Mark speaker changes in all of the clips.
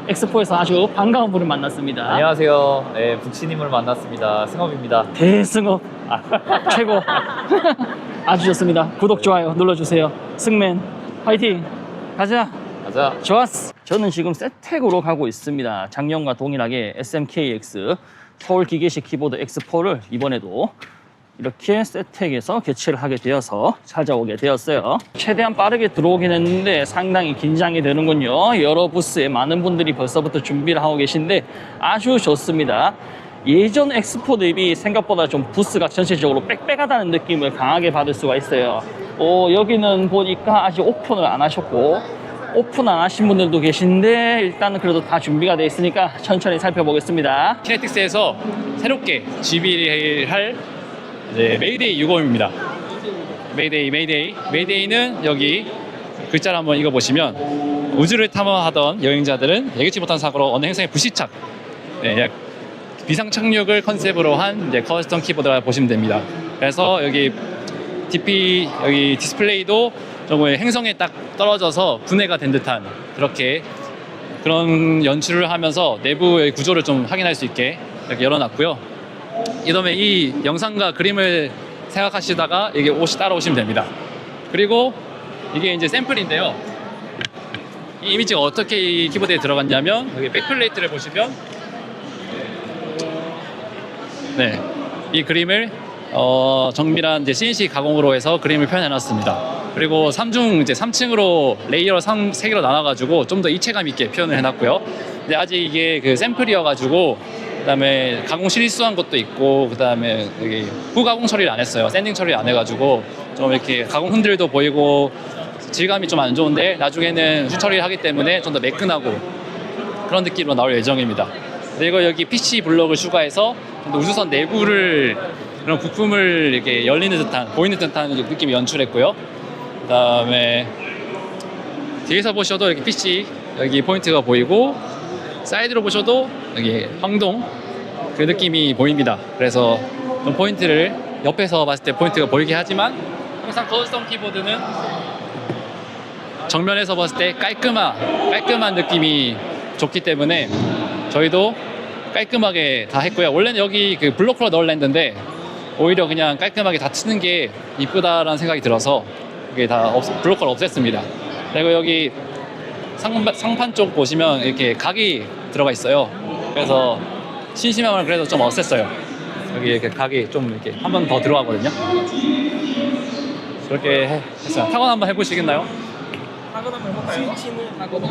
Speaker 1: 엑스포에서 아주 반가운 분을 만났습니다.
Speaker 2: 안녕하세요. 네, 부치님을 만났습니다. 승업입니다.
Speaker 1: 대승업 최고. 아주 좋습니다. 구독 좋아요 눌러주세요. 승맨 화이팅 가자.
Speaker 2: 가자.
Speaker 1: 좋았어. 저는 지금 세텍으로 가고 있습니다. 작년과 동일하게 SMKX 서울 기계식 키보드 X4를 이번에도 이렇게 세텍에서 개최를 하게 되어서 찾아오게 되었어요. 최대한 빠르게 들어오긴 했는데 상당히 긴장이 되는군요. 여러 부스에 많은 분들이 벌써부터 준비를 하고 계신데 아주 좋습니다. 예전 엑스포 대비 생각보다 좀 부스가 전체적으로 빽빽하다는 느낌을 강하게 받을 수가 있어요. 여기는 보니까 아직 오픈을 안 하셨고 오픈 안 하신 분들도 계신데 일단은 그래도 다 준비가 되어 있으니까 천천히 살펴보겠습니다.
Speaker 3: 키네틱스에서 새롭게 GB할 메이데이 유검입니다. 메이데이는 여기 글자를 한번 읽어보시면 우주를 탐험하던 여행자들은 예기치 못한 사고로 어느 행성에 불시착, 비상 착륙을 컨셉으로 한 커스텀 키보드라 보시면 됩니다. 그래서 여기 여기 디스플레이도 정말 행성에 딱 떨어져서 분해가 된 듯한 그런 연출을 하면서 내부의 구조를 좀 확인할 수 있게 이렇게 열어놨고요. 이다음에 이 영상과 그림을 생각하시다가 이게 옷이 따라오시면 됩니다. 그리고 이게 이제 샘플인데요. 이 이미지가 어떻게 이 키보드에 들어갔냐면 여기 백플레이트를 보시면 이 그림을 정밀한 이제 CNC 가공으로 해서 그림을 표현해놨습니다. 그리고 3층으로 레이어 3개로 나눠가지고 좀 더 입체감 있게 표현을 해놨고요. 근데 아직 이게 그 샘플이어가지고 그다음에 가공 실수한 것도 있고 그다음에 여기 후가공 처리를 안 했어요. 샌딩 처리를 안 해가지고 좀 이렇게 가공 흔들도 보이고 질감이 좀 안 좋은데 나중에는 후처리를 하기 때문에 좀 더 매끈하고 그런 느낌으로 나올 예정입니다. 그리고 여기 PC 블록을 추가해서 우주선 내부를 그런 부품을 이렇게 보이는 듯한 느낌을 연출했고요. 그다음에 뒤에서 보셔도 이렇게 PC 여기 포인트가 보이고 사이드로 보셔도 여기 황동 그 느낌이 보입니다. 그래서 좀 포인트를 옆에서 봤을 때 포인트가 보이게 하지만 항상 커스텀 키보드는 정면에서 봤을 때 깔끔한 느낌이 좋기 때문에 저희도 깔끔하게 다 했고요. 원래는 여기 그 블로커로 넣으려 했는데 오히려 그냥 깔끔하게 다 트는 게 이쁘다라는 생각이 들어서 이게 다 블로커를 없앴습니다. 그리고 여기 상판 쪽 보시면 이렇게 각이 들어가 있어요. 그래서 심심하면 그래도 좀 없앴어요. 여기 이렇게 각이 좀 이렇게 한 번 더 들어가거든요. 그렇게 했어요. 타건 한번 해보시겠나요?
Speaker 1: 타건 한번 해볼까요? 스위치는 타건.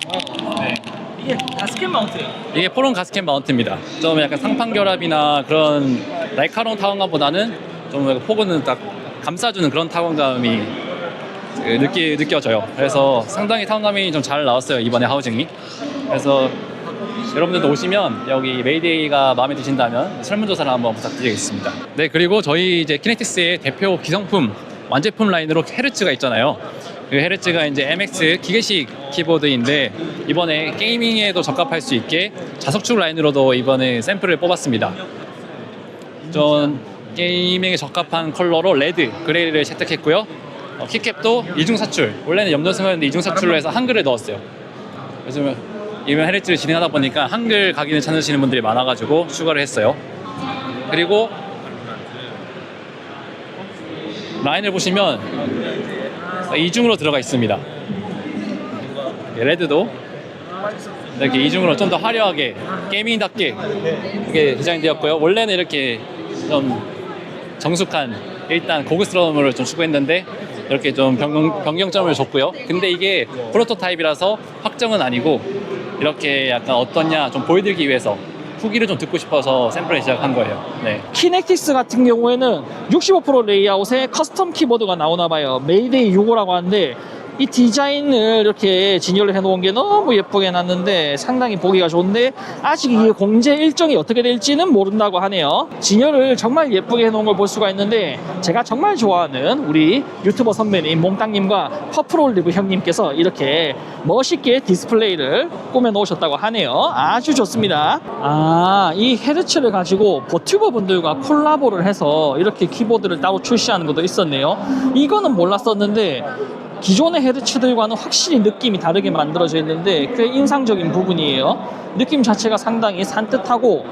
Speaker 1: 좋아요.
Speaker 3: 네.
Speaker 1: 이게 가스켓 마운트예요.
Speaker 3: 이게 포론 가스켓 마운트입니다. 좀 약간 상판 결합이나 그런 날카로운 타건감보다는 좀 폭은 딱 감싸주는 그런 타건감이 느껴져요. 그래서 상당히 타건감이 좀 잘 나왔어요. 이번에 하우징이. 그래서 여러분들도 오시면 여기 메이데이가 마음에 드신다면 설문조사를 한번 부탁드리겠습니다. 네, 그리고 저희 이제 키네틱스의 대표 기성품 완제품 라인으로 헤르츠가 있잖아요. 그 헤르츠가 이제 MX 기계식 키보드인데 이번에 게이밍에도 적합할 수 있게 자석축 라인으로도 이번에 샘플을 뽑았습니다. 좀 게이밍에 적합한 컬러로 레드, 그레이를 채택했고요. 키캡도 이중사출, 원래는 염전승이었는데 이중사출로 해서 한글을 넣었어요. 요즘 이번 헤르츠를 진행하다 보니까 한글 각인을 찾으시는 분들이 많아가지고 추가를 했어요. 그리고 라인을 보시면 이중으로 들어가 있습니다. 레드도 이렇게 이중으로 좀 더 화려하게 게이밍답게 이렇게 디자인되었고요. 원래는 이렇게 좀 정숙한 일단 고급스러움을 좀 추구했는데 이렇게 좀 변경점을 줬고요. 근데 이게 프로토타입이라서 확정은 아니고 이렇게 약간 어떠냐 좀 보여드리기 위해서 후기를 좀 듣고 싶어서 샘플을 시작한 거예요. 네.
Speaker 1: 키넥틱스 같은 경우에는 65% 레이아웃에 커스텀 키보드가 나오나 봐요. 메이데이 65라고 하는데 이 디자인을 이렇게 진열을 해놓은 게 너무 예쁘게 해놨는데 상당히 보기가 좋은데 아직 이게 공제 일정이 어떻게 될지는 모른다고 하네요. 진열을 정말 예쁘게 해놓은 걸 볼 수가 있는데 제가 정말 좋아하는 우리 유튜버 선배님 몽땅님과 퍼플올리브 형님께서 이렇게 멋있게 디스플레이를 꾸며 놓으셨다고 하네요. 아주 좋습니다. 이 헤르츠를 가지고 버튜버 분들과 콜라보를 해서 이렇게 키보드를 따로 출시하는 것도 있었네요. 이거는 몰랐었는데 기존의 헤르츠들과는 확실히 느낌이 다르게 만들어져 있는데 꽤 인상적인 부분이에요. 느낌 자체가 상당히 산뜻하고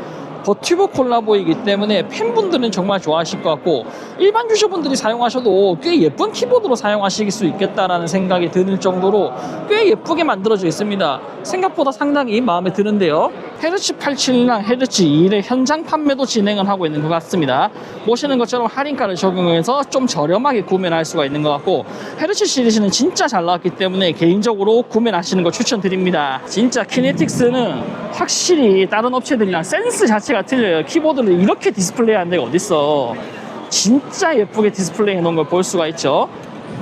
Speaker 1: 버튜버 콜라보이기 때문에 팬분들은 정말 좋아하실 것 같고 일반 유저분들이 사용하셔도 꽤 예쁜 키보드로 사용하실 수 있겠다라는 생각이 들 정도로 꽤 예쁘게 만들어져 있습니다. 생각보다 상당히 마음에 드는데요. 헤르츠 87랑 헤르츠 2의 현장 판매도 진행을 하고 있는 것 같습니다. 보시는 것처럼 할인가를 적용해서 좀 저렴하게 구매를 할 수가 있는 것 같고 헤르츠 시리즈는 진짜 잘 나왔기 때문에 개인적으로 구매를 하시는 거 추천드립니다. 진짜 키네틱스는 확실히 다른 업체들이랑 센스 자체가 틀려요. 키보드를 이렇게 디스플레이하는 데가 어딨어. 진짜 예쁘게 디스플레이 해놓은 걸 볼 수가 있죠.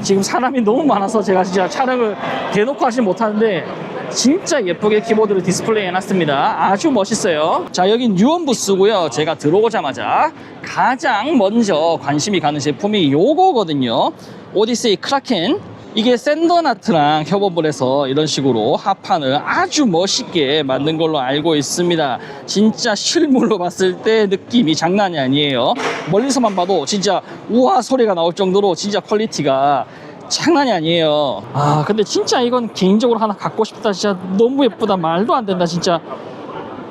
Speaker 1: 지금 사람이 너무 많아서 제가 진짜 촬영을 대놓고 하지 못하는데 진짜 예쁘게 키보드를 디스플레이 해놨습니다. 아주 멋있어요. 자, 여긴 뉴원 부스고요. 제가 들어오자마자 가장 먼저 관심이 가는 제품이 요거거든요. 오디세이 크라켄. 이게 샌더나트랑 협업을 해서 이런 식으로 하판을 아주 멋있게 만든 걸로 알고 있습니다. 진짜 실물로 봤을 때 느낌이 장난이 아니에요. 멀리서만 봐도 진짜 우와 소리가 나올 정도로 진짜 퀄리티가 장난이 아니에요. 아, 근데 진짜 이건 개인적으로 하나 갖고 싶다. 진짜 너무 예쁘다. 말도 안 된다. 진짜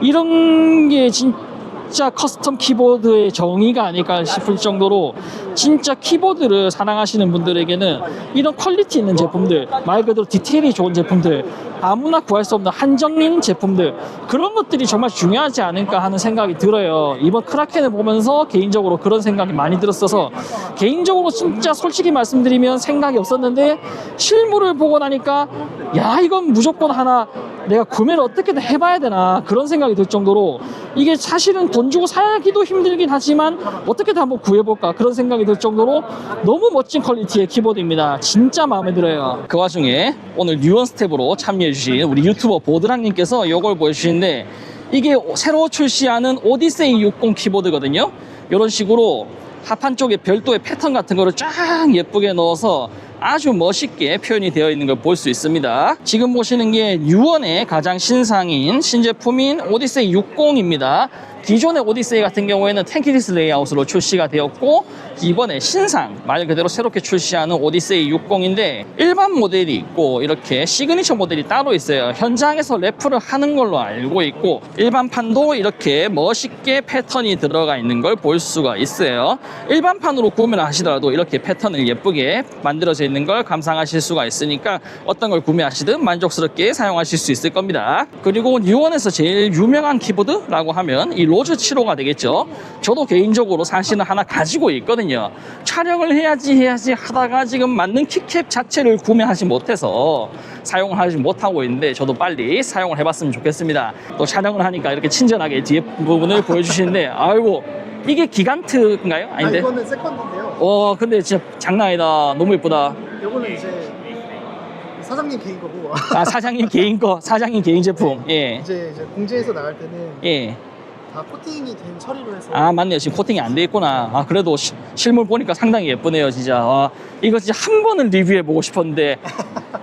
Speaker 1: 이런 게 진짜 커스텀 키보드의 정의가 아닐까 싶을 정도로 진짜 키보드를 사랑하시는 분들에게는 이런 퀄리티 있는 제품들, 말 그대로 디테일이 좋은 제품들, 아무나 구할 수 없는 한정인 제품들, 그런 것들이 정말 중요하지 않을까 하는 생각이 들어요. 이번 크라켄을 보면서 개인적으로 그런 생각이 많이 들었어서 개인적으로 진짜 솔직히 말씀드리면 생각이 없었는데 실물을 보고 나니까 야, 이건 무조건 하나 내가 구매를 어떻게든 해봐야 되나 그런 생각이 들 정도로 이게 사실은 돈 주고 사기도 힘들긴 하지만 어떻게든 한번 구해볼까 그런 생각이 들 정도로 너무 멋진 퀄리티의 키보드입니다. 진짜 마음에 들어요. 그 와중에 오늘 뉴원 스텝으로 참여해주신 우리 유튜버 보드랑님께서 이걸 보여주시는데 이게 새로 출시하는 오디세이 60 키보드거든요. 이런 식으로 하판 쪽에 별도의 패턴 같은 거를 쫙 예쁘게 넣어서 아주 멋있게 표현이 되어 있는 걸 볼 수 있습니다. 지금 보시는 게 뉴원의 가장 신상인 신제품인 오디세이 60입니다. 기존의 오디세이 같은 경우에는 탱키디스 레이아웃으로 출시가 되었고 이번에 신상 말 그대로 새롭게 출시하는 오디세이 60인데 일반 모델이 있고 이렇게 시그니처 모델이 따로 있어요. 현장에서 래프를 하는 걸로 알고 있고 일반판도 이렇게 멋있게 패턴이 들어가 있는 걸 볼 수가 있어요. 일반판으로 구매를 하시더라도 이렇게 패턴을 예쁘게 만들어져 있는 걸 감상하실 수가 있으니까 어떤 걸 구매하시든 만족스럽게 사용하실 수 있을 겁니다. 그리고 뉴원에서 제일 유명한 키보드라고 하면 이 로즈 7호가 되겠죠. 저도 개인적으로 사실은 하나 가지고 있거든요. 촬영을 해야지 하다가 지금 맞는 키캡 자체를 구매하지 못해서 사용하지 못하고 있는데 저도 빨리 사용을 해봤으면 좋겠습니다. 또 촬영을 하니까 이렇게 친절하게 뒤에 부분을 보여주시는데 아이고 이게 기간트인가요? 아닌데?
Speaker 4: 이거는 세컨드인데요.
Speaker 1: 근데 진짜 장난 아니다. 너무 예쁘다.
Speaker 4: 이거는 이제 사장님 개인 거고
Speaker 1: 아, 사장님 개인 거, 사장님 개인 제품. 예.
Speaker 4: 이제 공지에서 나갈 때는
Speaker 1: 예.
Speaker 4: 다 코팅이 된 처리로 해서
Speaker 1: 아, 맞네요. 지금 코팅이 안 돼 있구나. 아, 그래도 실물 보니까 상당히 예쁘네요, 진짜. 아, 이거 진짜 한 번은 리뷰해보고 싶었는데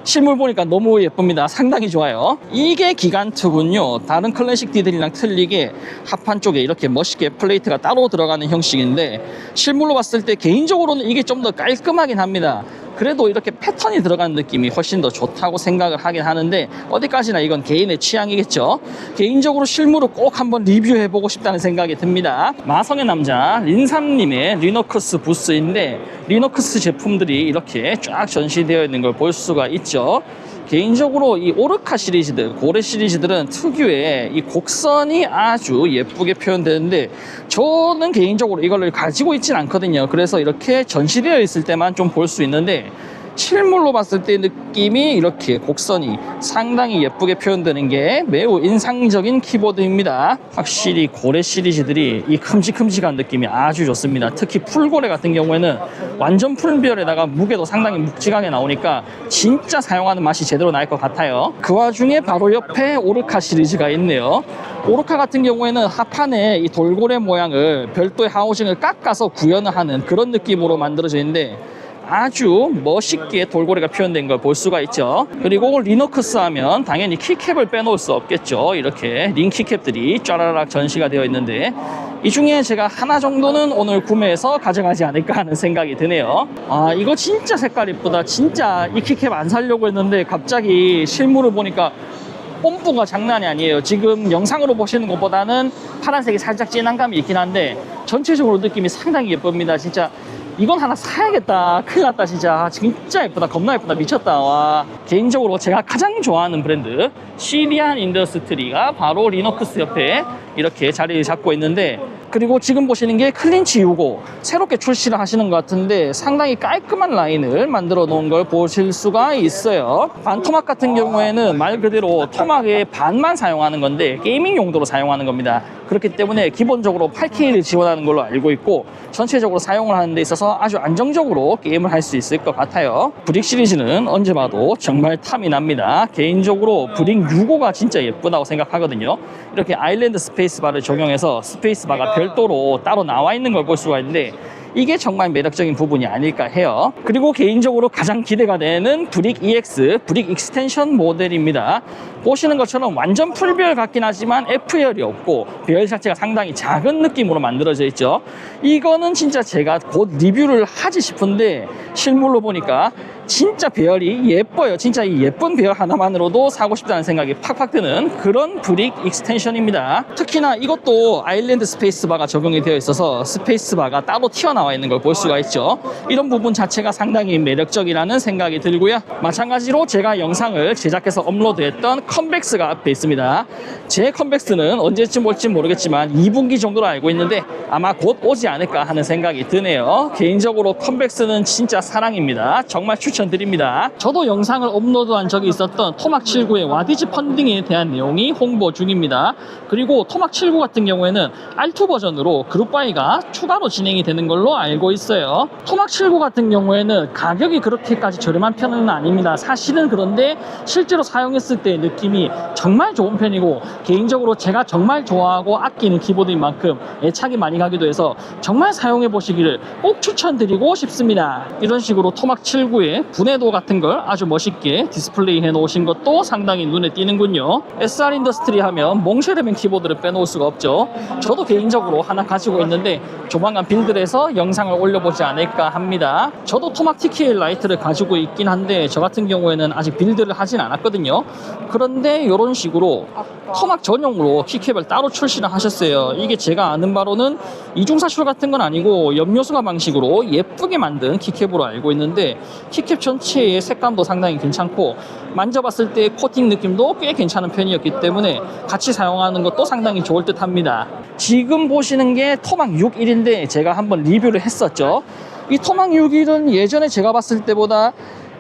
Speaker 1: 실물 보니까 너무 예쁩니다. 상당히 좋아요. 이게 기간트군요. 다른 클래식 디들이랑 틀리게 하판 쪽에 이렇게 멋있게 플레이트가 따로 들어가는 형식인데 실물로 봤을 때 개인적으로는 이게 좀 더 깔끔하긴 합니다. 그래도 이렇게 패턴이 들어가는 느낌이 훨씬 더 좋다고 생각을 하긴 하는데 어디까지나 이건 개인의 취향이겠죠. 개인적으로 실물을 꼭 한번 리뷰해보고 싶다는 생각이 듭니다. 마성의 남자 린삼님의 리너크스 부스인데 리너크스 제품들이 이렇게 쫙 전시되어 있는 걸 볼 수가 있죠. 개인적으로 이 오르카 시리즈들, 고래 시리즈들은 특유의 이 곡선이 아주 예쁘게 표현되는데 저는 개인적으로 이걸 가지고 있진 않거든요. 그래서 이렇게 전시되어 있을 때만 좀 볼 수 있는데 실물로 봤을 때 느낌이 이렇게 곡선이 상당히 예쁘게 표현되는 게 매우 인상적인 키보드입니다. 확실히 고래 시리즈들이 이 큼직큼직한 느낌이 아주 좋습니다. 특히 풀고래 같은 경우에는 완전 풀비열에다가 무게도 상당히 묵직하게 나오니까 진짜 사용하는 맛이 제대로 날 것 같아요. 그 와중에 바로 옆에 오르카 시리즈가 있네요. 오르카 같은 경우에는 하판에 이 돌고래 모양을 별도의 하우징을 깎아서 구현을 하는 그런 느낌으로 만들어져 있는데 아주 멋있게 돌고래가 표현된 걸 볼 수가 있죠. 그리고 리너크스 하면 당연히 키캡을 빼놓을 수 없겠죠. 이렇게 링 키캡들이 쫘라락 전시가 되어 있는데 이 중에 제가 하나 정도는 오늘 구매해서 가져가지 않을까 하는 생각이 드네요. 아, 이거 진짜 색깔 이쁘다. 진짜 이 키캡 안 사려고 했는데 갑자기 실물을 보니까 뽐뿌가 장난이 아니에요. 지금 영상으로 보시는 것보다는 파란색이 살짝 진한 감이 있긴 한데 전체적으로 느낌이 상당히 예쁩니다. 진짜 이건 하나 사야겠다. 큰일 났다. 진짜 예쁘다. 겁나 예쁘다. 미쳤다. 와. 개인적으로 제가 가장 좋아하는 브랜드 시리안 인더스트리가 바로 리너크스 옆에 이렇게 자리를 잡고 있는데, 그리고 지금 보시는 게 클린치 65 새롭게 출시를 하시는 것 같은데 상당히 깔끔한 라인을 만들어 놓은 걸 보실 수가 있어요. 반토막 같은 경우에는 말 그대로 토막의 반만 사용하는 건데 게이밍 용도로 사용하는 겁니다. 그렇기 때문에 기본적으로 8K를 지원하는 걸로 알고 있고 전체적으로 사용을 하는 데 있어서 아주 안정적으로 게임을 할 수 있을 것 같아요. 브릭 시리즈는 언제 봐도 정말 탐이 납니다. 개인적으로 브릭 65가 진짜 예쁘다고 생각하거든요. 이렇게 아일랜드 스페이스바를 적용해서 스페이스바가 별도로 따로 나와 있는 걸 볼 수가 있는데 이게 정말 매력적인 부분이 아닐까 해요. 그리고 개인적으로 가장 기대가 되는 브릭 EX, 브릭 익스텐션 모델입니다. 보시는 것처럼 완전 풀배열 같긴 하지만 F열이 없고 배열 자체가 상당히 작은 느낌으로 만들어져 있죠. 이거는 진짜 제가 곧 리뷰를 하지 싶은데 실물로 보니까 진짜 배열이 예뻐요. 진짜 이 예쁜 배열 하나만으로도 사고 싶다는 생각이 팍팍 드는 그런 브릭 익스텐션입니다. 특히나 이것도 아일랜드 스페이스바가 적용이 되어 있어서 스페이스바가 따로 튀어나와 있는 걸 볼 수가 있죠. 이런 부분 자체가 상당히 매력적이라는 생각이 들고요. 마찬가지로 제가 영상을 제작해서 업로드했던 컴백스가 앞에 있습니다. 제 컴백스는 언제쯤 올지 모르겠지만 2분기 정도로 알고 있는데 아마 곧 오지 않을까 하는 생각이 드네요. 개인적으로 컴백스는 진짜 사랑입니다. 정말 추천드립니다. 저도 영상을 업로드한 적이 있었던 토막 79의 와디즈 펀딩에 대한 내용이 홍보 중입니다. 그리고 토막 79 같은 경우에는 R2 버전으로 그룹바이가 추가로 진행이 되는 걸로 알고 있어요. 토막 79 같은 경우에는 가격이 그렇게까지 저렴한 편은 아닙니다. 사실은 그런데 실제로 사용했을 때의 느낌이 정말 좋은 편이고 개인적으로 제가 정말 좋아하고 아끼는 키보드인 만큼 애착이 많이 가기도 해서 정말 사용해 보시기를 꼭 추천드리고 싶습니다. 이런 식으로 토막 79의 분해도 같은 걸 아주 멋있게 디스플레이 해 놓으신 것도 상당히 눈에 띄는군요. SR 인더스트리 하면 몽쉐르벤 키보드를 빼놓을 수가 없죠. 저도 개인적으로 하나 가지고 있는데 조만간 빌드를 해서 영상을 올려보지 않을까 합니다. 저도 토막 TKL 라이트를 가지고 있긴 한데 저 같은 경우에는 아직 빌드를 하진 않았거든요. 그런데 이런 식으로 토막 전용으로 키캡을 따로 출시를 하셨어요. 이게 제가 아는 바로는 이중사출 같은 건 아니고 염료수가 방식으로 예쁘게 만든 키캡으로 알고 있는데 키캡 전체의 색감도 상당히 괜찮고 만져봤을 때 코팅 느낌도 꽤 괜찮은 편이었기 때문에 같이 사용하는 것도 상당히 좋을 듯 합니다. 지금 보시는 게 토막 61인데 제가 한번 리뷰를 했었죠. 이 토막 61은 예전에 제가 봤을 때보다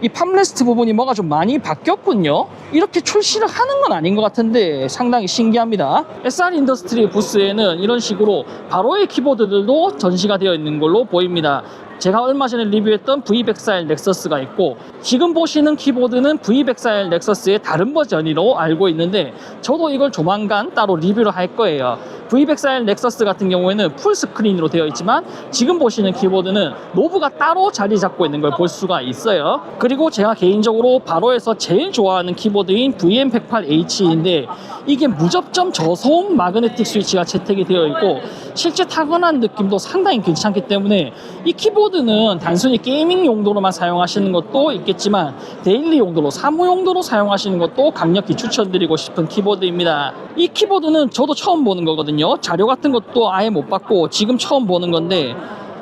Speaker 1: 이 팜레스트 부분이 뭐가 좀 많이 바뀌었군요. 이렇게 출시를 하는 건 아닌 것 같은데 상당히 신기합니다. SR 인더스트리 부스에는 이런 식으로 바로의 키보드들도 전시가 되어 있는 걸로 보입니다. 제가 얼마 전에 리뷰했던 V104L 넥서스가 있고 지금 보시는 키보드는 V104L 넥서스의 다른 버전으로 알고 있는데 저도 이걸 조만간 따로 리뷰를 할 거예요. V104L 넥서스 같은 경우에는 풀스크린으로 되어 있지만 지금 보시는 키보드는 노브가 따로 자리 잡고 있는 걸 볼 수가 있어요. 그리고 제가 개인적으로 바로에서 제일 좋아하는 키보드인 VM108H인데 이게 무접점 저소음 마그네틱 스위치가 채택이 되어 있고 실제 타건한 느낌도 상당히 괜찮기 때문에 이 키보드는 단순히 게이밍 용도로만 사용하시는 것도 있겠지만 데일리 용도로 사무 용도로 사용하시는 것도 강력히 추천드리고 싶은 키보드입니다. 이 키보드는 저도 처음 보는 거거든요. 자료 같은 것도 아예 못 봤고 지금 처음 보는 건데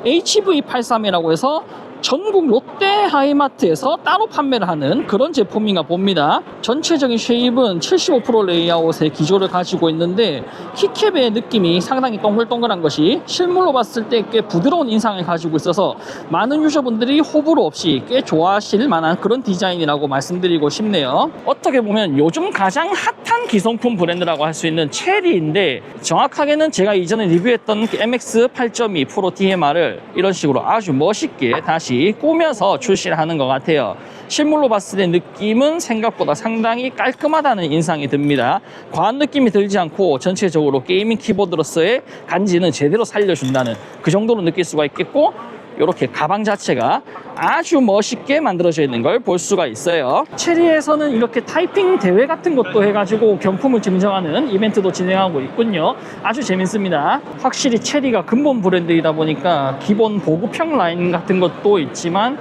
Speaker 1: HV83이라고 해서 전국 롯데 하이마트에서 따로 판매를 하는 그런 제품인가 봅니다. 전체적인 쉐입은 75% 레이아웃의 기조를 가지고 있는데 키캡의 느낌이 상당히 동글동글한 것이 실물로 봤을 때 꽤 부드러운 인상을 가지고 있어서 많은 유저분들이 호불호 없이 꽤 좋아하실 만한 그런 디자인이라고 말씀드리고 싶네요. 어떻게 보면 요즘 가장 핫한 기성품 브랜드라고 할 수 있는 체리인데 정확하게는 제가 이전에 리뷰했던 MX 8.2 프로 DMR을 이런 식으로 아주 멋있게 다시 꾸며서 출시를 하는 것 같아요. 실물로 봤을 때 느낌은 생각보다 상당히 깔끔하다는 인상이 듭니다. 과한 느낌이 들지 않고 전체적으로 게이밍 키보드로서의 간지는 제대로 살려준다는 그 정도로 느낄 수가 있겠고 이렇게 가방 자체가 아주 멋있게 만들어져 있는 걸 볼 수가 있어요. 체리에서는 이렇게 타이핑 대회 같은 것도 해가지고 경품을 증정하는 이벤트도 진행하고 있군요. 아주 재밌습니다. 확실히 체리가 근본 브랜드이다 보니까 기본 보급형 라인 같은 것도 있지만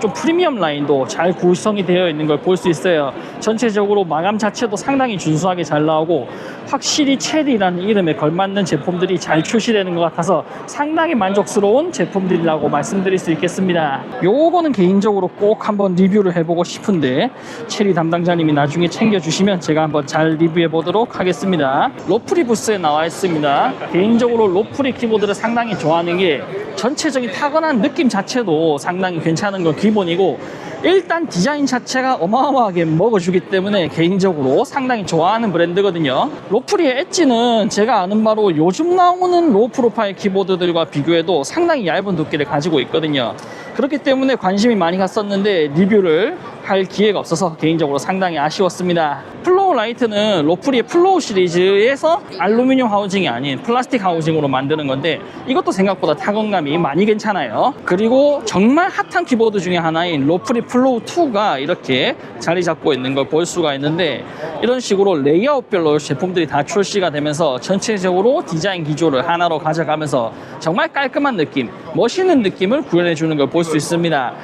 Speaker 1: 좀 프리미엄 라인도 잘 구성이 되어 있는 걸 볼 수 있어요. 전체적으로 마감 자체도 상당히 준수하게 잘 나오고 확실히 체리라는 이름에 걸맞는 제품들이 잘 출시되는 것 같아서 상당히 만족스러운 제품들이라고 말씀드릴 수 있겠습니다. 요거는 개인적으로 꼭 한번 리뷰를 해보고 싶은데 체리 담당자님이 나중에 챙겨주시면 제가 한번 잘 리뷰해 보도록 하겠습니다. 로프리 부스에 나와 있습니다. 개인적으로 로프리 키보드를 상당히 좋아하는 게 전체적인 타건한 느낌 자체도 상당히 괜찮은 건 기본이고 일단 디자인 자체가 어마어마하게 먹어주기 때문에 개인적으로 상당히 좋아하는 브랜드거든요. 로프리의 엣지는 제가 아는 바로 요즘 나오는 로우 프로파일 키보드들과 비교해도 상당히 얇은 두께를 가지고 있거든요. 그렇기 때문에 관심이 많이 갔었는데 리뷰를 할 기회가 없어서 개인적으로 상당히 아쉬웠습니다. 플로우 라이트는 로프리의 플로우 시리즈에서 알루미늄 하우징이 아닌 플라스틱 하우징으로 만드는 건데 이것도 생각보다 타건감이 많이 괜찮아요. 그리고 정말 핫한 키보드 중에 하나인 로프리 플로우 2가 이렇게 자리 잡고 있는 걸 볼 수가 있는데 이런 식으로 레이아웃별로 제품들이 다 출시가 되면서 전체적으로 디자인 기조를 하나로 가져가면서 정말 깔끔한 느낌, 멋있는 느낌을 구현해 주는 걸 볼 수 있습니다.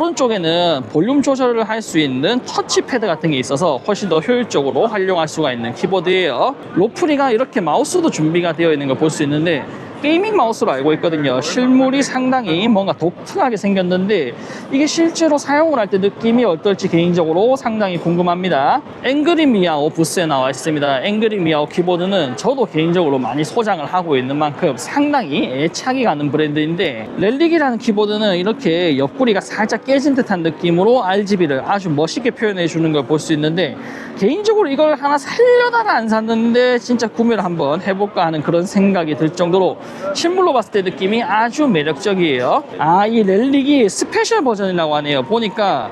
Speaker 1: 오른쪽에는 볼륨 조절을 할 수 있는 터치패드 같은 게 있어서 훨씬 더 효율적으로 활용할 수가 있는 키보드예요. 로프리가 이렇게 마우스도 준비가 되어 있는 걸 볼 수 있는데 게이밍 마우스로 알고 있거든요. 실물이 상당히 뭔가 독특하게 생겼는데 이게 실제로 사용을 할 때 느낌이 어떨지 개인적으로 상당히 궁금합니다. 앵그리 미아오 부스에 나와 있습니다. 앵그리 미아오 키보드는 저도 개인적으로 많이 소장을 하고 있는 만큼 상당히 애착이 가는 브랜드인데 렐릭이라는 키보드는 이렇게 옆구리가 살짝 깨진 듯한 느낌으로 RGB를 아주 멋있게 표현해 주는 걸 볼 수 있는데 개인적으로 이걸 하나 살려다가 안 샀는데 진짜 구매를 한번 해볼까 하는 그런 생각이 들 정도로 실물로 봤을 때 느낌이 아주 매력적이에요. 이 렐릭이 스페셜 버전이라고 하네요. 보니까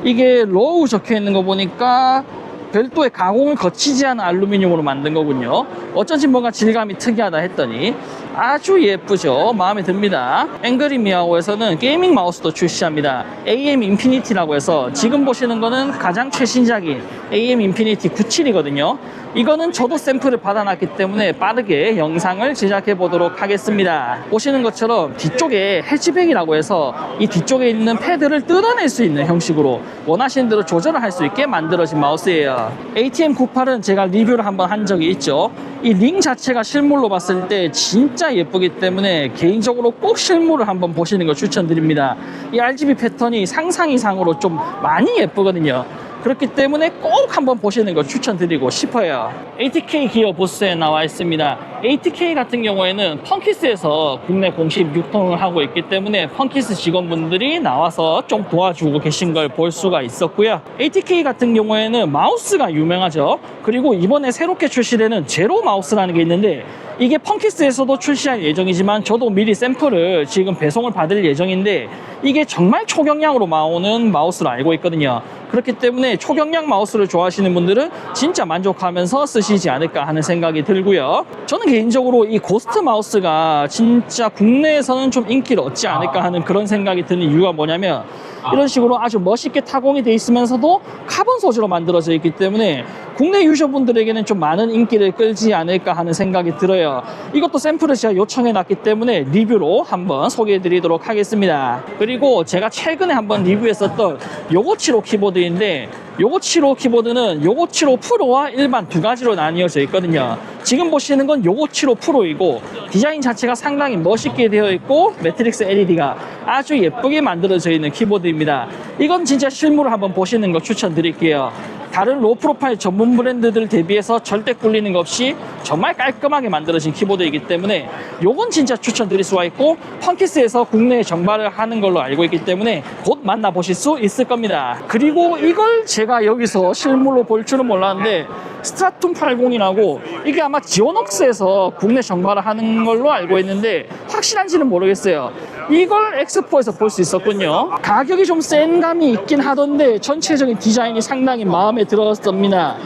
Speaker 1: 이게 로우 적혀 있는 거 보니까 별도의 가공을 거치지 않은 알루미늄으로 만든 거군요. 어쩐지 뭔가 질감이 특이하다 했더니 아주 예쁘죠. 마음에 듭니다. 앵그리 미아오에서는 게이밍 마우스도 출시합니다. AM 인피니티라고 해서 지금 보시는 거는 가장 최신작인 AM 인피니티 97이거든요. 이거는 저도 샘플을 받아놨기 때문에 빠르게 영상을 제작해 보도록 하겠습니다. 보시는 것처럼 뒤쪽에 해치백이라고 해서 이 뒤쪽에 있는 패드를 뜯어낼 수 있는 형식으로 원하시는 대로 조절을 할 수 있게 만들어진 마우스예요. ATM98은 제가 리뷰를 한번 한 적이 있죠. 이 링 자체가 실물로 봤을 때 진짜 예쁘기 때문에 개인적으로 꼭 실물을 한번 보시는 걸 추천드립니다. 이 RGB 패턴이 상상 이상으로 좀 많이 예쁘거든요. 그렇기 때문에 꼭 한번 보시는 걸 추천드리고 싶어요. ATK 기어 부스에 나와 있습니다. ATK 같은 경우에는 펑키스에서 국내 공식 유통을 하고 있기 때문에 펑키스 직원분들이 나와서 좀 도와주고 계신 걸 볼 수가 있었고요. ATK 같은 경우에는 마우스가 유명하죠. 그리고 이번에 새롭게 출시되는 제로 마우스라는 게 있는데 이게 펑키스에서도 출시할 예정이지만 저도 미리 샘플을 지금 배송을 받을 예정인데 이게 정말 초경량으로 나오는 마우스로 알고 있거든요. 그렇기 때문에 초경량 마우스를 좋아하시는 분들은 진짜 만족하면서 쓰시지 않을까 하는 생각이 들고요. 저는 개인적으로 이 고스트 마우스가 진짜 국내에서는 좀 인기를 얻지 않을까 하는 그런 생각이 드는 이유가 뭐냐면 이런 식으로 아주 멋있게 타공이 돼 있으면서도 카본 소재로 만들어져 있기 때문에 국내 유저분들에게는 좀 많은 인기를 끌지 않을까 하는 생각이 들어요. 이것도 샘플을 제가 요청해 놨기 때문에 리뷰로 한번 소개해 드리도록 하겠습니다. 그리고 제가 최근에 한번 리뷰했었던 요거치로 키보드인데 요거치로 키보드는 요거치로 프로와 일반 두 가지로 나뉘어져 있거든요. 지금 보시는 건 요거치로 프로이고 디자인 자체가 상당히 멋있게 되어 있고 매트릭스 LED가 아주 예쁘게 만들어져 있는 키보드입니다. 이건 진짜 실물을 한번 보시는 거 추천드릴게요. 다른 로우 프로파일 전문 브랜드들 대비해서 절대 꿀리는 것 없이 정말 깔끔하게 만들어진 키보드이기 때문에 요건 진짜 추천드릴 수가 있고 펑키스에서 국내에 정발을 하는 걸로 알고 있기 때문에 곧 만나보실 수 있을 겁니다. 그리고 이걸 제가 여기서 실물로 볼 줄은 몰랐는데 스트라툼 80이라고 이게 아마 지오녹스에서 국내 정발을 하는 걸로 알고 있는데 확실한지는 모르겠어요. 이걸 엑스포에서 볼 수 있었군요. 가격이 좀 센 감이 있긴 하던데 전체적인 디자인이 상당히 마음에 들었습니다.